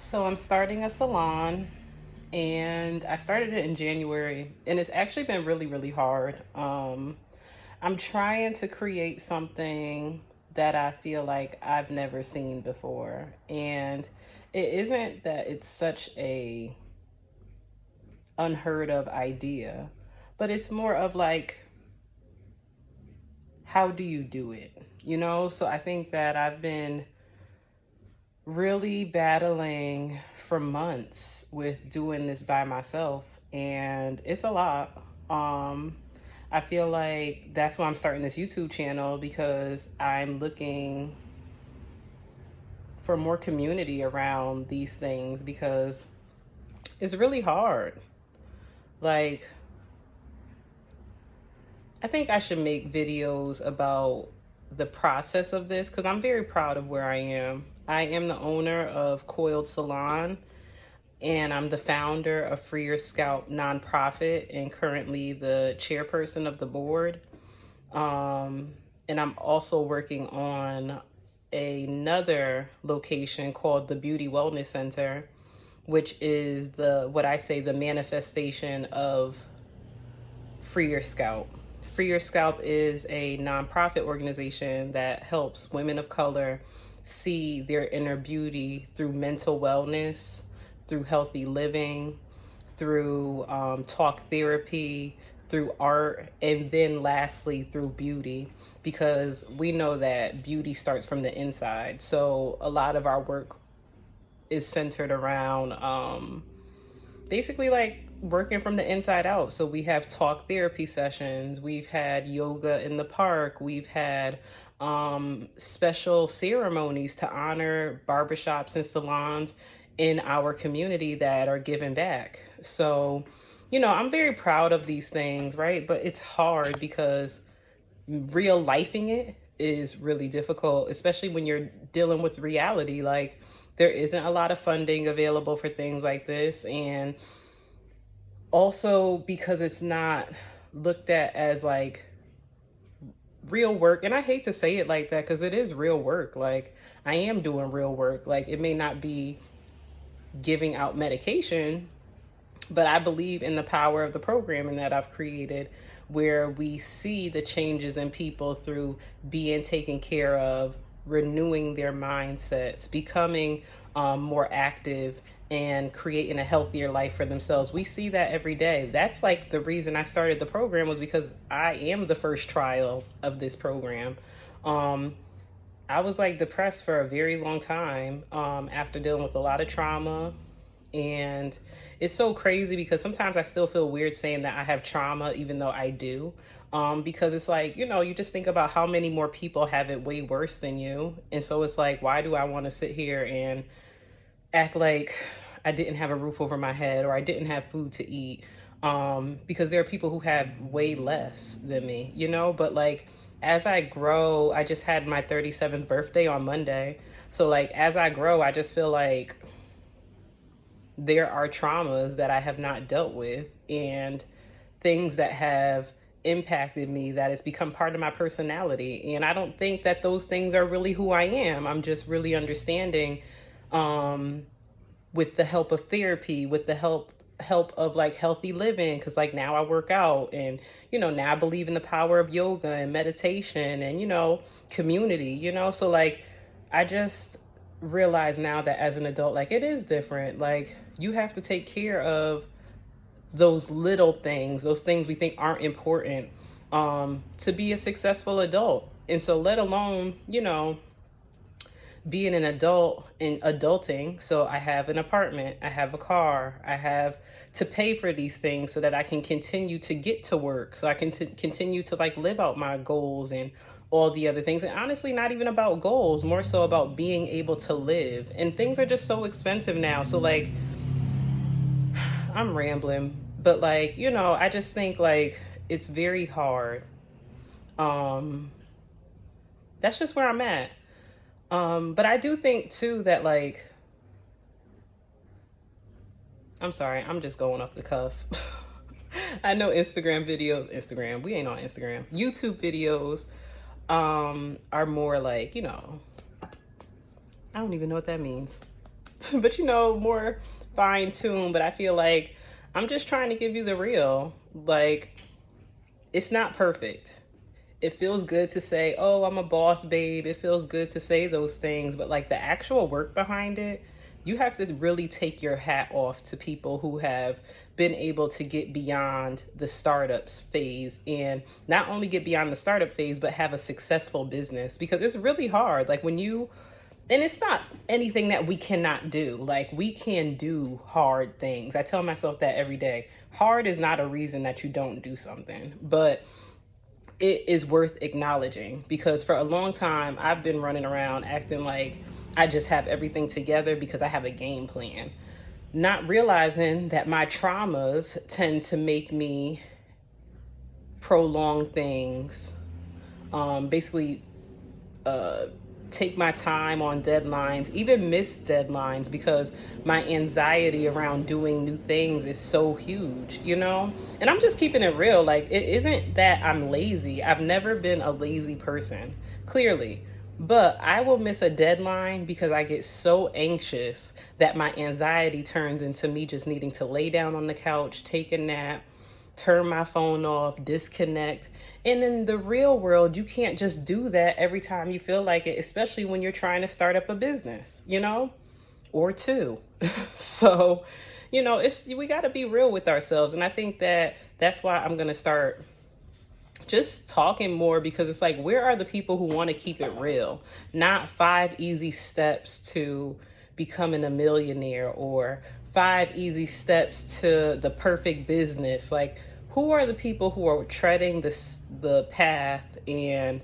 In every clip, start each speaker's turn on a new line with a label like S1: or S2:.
S1: So I'm starting a salon and I started it in January and it's actually been really, really hard. I'm trying to create something that I feel like I've never seen before. And it isn't that it's such a unheard of idea, but it's more of like, how do you do it? So I think that I've been really battling for months with doing this by myself, and it's a lot. um I feel like that's why I'm starting this YouTube channel, because I'm looking for more community around these things, because it's really hard. Like, I think I should make videos about the process of this, because I'm very proud of where I am. I am the owner of Coiled Salon, and I'm the founder of Your Scalp nonprofit and currently the chairperson of the board. And I'm also working on another location called the Beauty Wellness Center, which is what I say, the manifestation of Free Your Scalp. Free Your Scalp is a nonprofit organization that helps women of color see their inner beauty through mental wellness, through healthy living, through talk therapy, through art, and then lastly through beauty, because we know that beauty starts from the inside. So a lot of our work is centered around basically like working from the inside out. So we have talk therapy sessions, we've had yoga in the park, we've had special ceremonies to honor barbershops and salons in our community that are giving back. So, I'm very proud of these things, right? But it's hard because real lifing it is really difficult, especially when you're dealing with reality. Like, there isn't a lot of funding available for things like this. And also because it's not looked at as like real work. And I hate to say it like that, because it is real work. Like, I am doing real work. Like, it may not be giving out medication, but I believe in the power of the programming that I've created, where we see the changes in people through being taken care of, renewing their mindsets, becoming more active, and creating a healthier life for themselves. We see that every day. That's like the reason I started the program, was because I am the first trial of this program. I was like depressed for a very long time after dealing with a lot of trauma. And it's so crazy because sometimes I still feel weird saying that I have trauma, even though I do. Because it's like, you just think about how many more people have it way worse than you. And so it's like, why do I want to sit here and act like I didn't have a roof over my head or I didn't have food to eat? Because there are people who have way less than me, but like, as I grow, I just had my 37th birthday on Monday. So like, as I grow, I just feel like there are traumas that I have not dealt with, and things that have impacted me that has become part of my personality. And I don't think that those things are really who I am. I'm just really understanding, with the help of therapy, with the help of like healthy living, because like now I work out, and now I believe in the power of yoga and meditation and community, so like, I just realize now that as an adult, like, it is different. Like, you have to take care of those little things, those things we think aren't important, to be a successful adult. And so let alone being an adult and adulting. So I have an apartment, I have a car, I have to pay for these things so that I can continue to get to work, so I can continue to like live out my goals and all the other things. And honestly, not even about goals, more so about being able to live. And things are just so expensive now. So like, I'm rambling, but like, I just think like it's very hard. That's just where I'm at. But I do think too that like, I'm sorry, I'm just going off the cuff. I know Instagram, we ain't on Instagram. YouTube videos are more like, I don't even know what that means. but more fine-tuned. But I feel like I'm just trying to give you the real. Like, it's not perfect. It feels good to say, oh, I'm a boss babe. It feels good to say those things. But like the actual work behind it, you have to really take your hat off to people who have been able to get beyond the startups phase, and not only get beyond the startup phase, but have a successful business, because it's really hard. Like and it's not anything that we cannot do. Like, we can do hard things. I tell myself that every day. Hard is not a reason that you don't do something, but it is worth acknowledging, because for a long time I've been running around acting like I just have everything together because I have a game plan, not realizing that my traumas tend to make me prolong things, basically take my time on deadlines, even miss deadlines, because my anxiety around doing new things is so huge, And I'm just keeping it real. Like, it isn't that I'm lazy. I've never been a lazy person, clearly. But I will miss a deadline because I get so anxious that my anxiety turns into me just needing to lay down on the couch, take a nap, turn my phone off, disconnect. And in the real world, you can't just do that every time you feel like it, especially when you're trying to start up a business, or two. So, we got to be real with ourselves. And I think that's why I'm going to start just talking more, because it's like, where are the people who want to keep it real? Not 5 easy steps to becoming a millionaire, or 5 easy steps to the perfect business. Like, who are the people who are treading the path and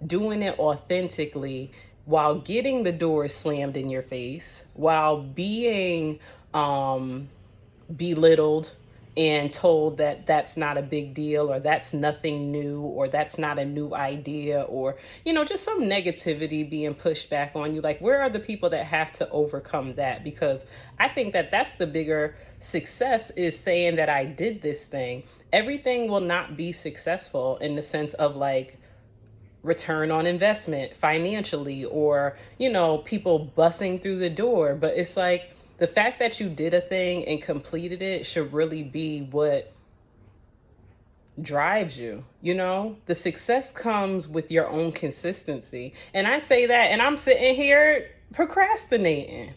S1: doing it authentically, while getting the doors slammed in your face, while being belittled and told that that's not a big deal, or that's nothing new, or that's not a new idea, or, just some negativity being pushed back on you? Like, where are the people that have to overcome that? Because I think that that's the bigger success, is saying that I did this thing. Everything will not be successful in the sense of like return on investment financially, or, people busting through the door. But it's like, the fact that you did a thing and completed it should really be what drives you. The success comes with your own consistency. And I say that, and I'm sitting here procrastinating.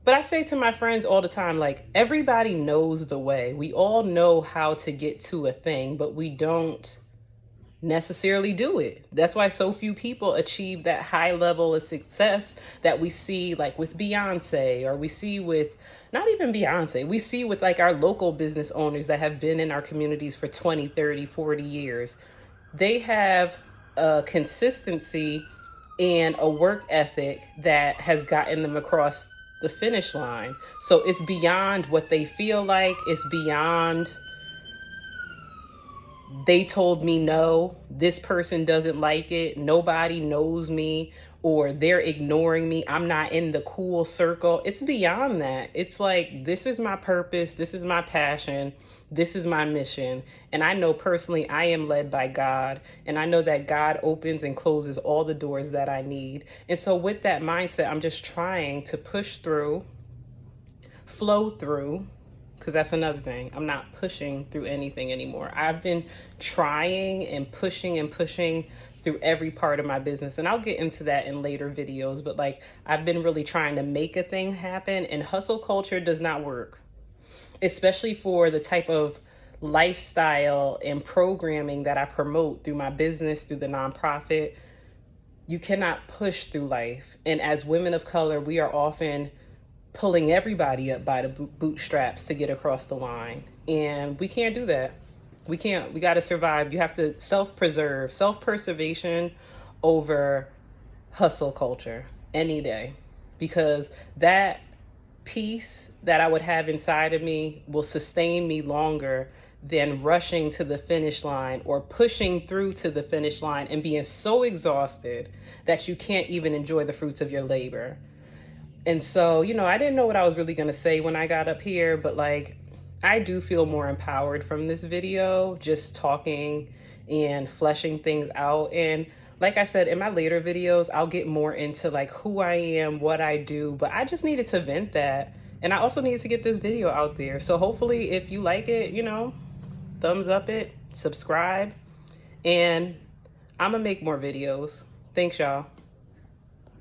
S1: But I say to my friends all the time, like, everybody knows the way. We all know how to get to a thing, but we don't necessarily do it. That's why so few people achieve that high level of success that we see, like with Beyonce, or we see with, not even Beyonce, we see with like our local business owners that have been in our communities for 20, 30, 40 years. They have a consistency and a work ethic that has gotten them across the finish line. So it's beyond what they feel like. It's beyond, they told me no, this person doesn't like it, nobody knows me, or they're ignoring me, I'm not in the cool circle. It's beyond that. It's like, this is my purpose, this is my passion, this is my mission. And I know personally I am led by God, and I know that God opens and closes all the doors that I need. And so with that mindset, I'm just trying to push through, flow through, because that's another thing. I'm not pushing through anything anymore. I've been trying and pushing through every part of my business. And I'll get into that in later videos. But like, I've been really trying to make a thing happen, and hustle culture does not work, especially for the type of lifestyle and programming that I promote through my business, through the nonprofit. You cannot push through life. And as women of color, we are often pulling everybody up by the bootstraps to get across the line. And we can't do that. We can't. We got to survive. You have to self-preserve, self-preservation over hustle culture any day, because that peace that I would have inside of me will sustain me longer than rushing to the finish line, or pushing through to the finish line and being so exhausted that you can't even enjoy the fruits of your labor. And so, I didn't know what I was really going to say when I got up here, but like, I do feel more empowered from this video, just talking and fleshing things out. And like I said, in my later videos, I'll get more into like who I am, what I do, but I just needed to vent that. And I also needed to get this video out there. So hopefully if you like it, you know, thumbs up it, subscribe, and I'm gonna make more videos. Thanks, y'all.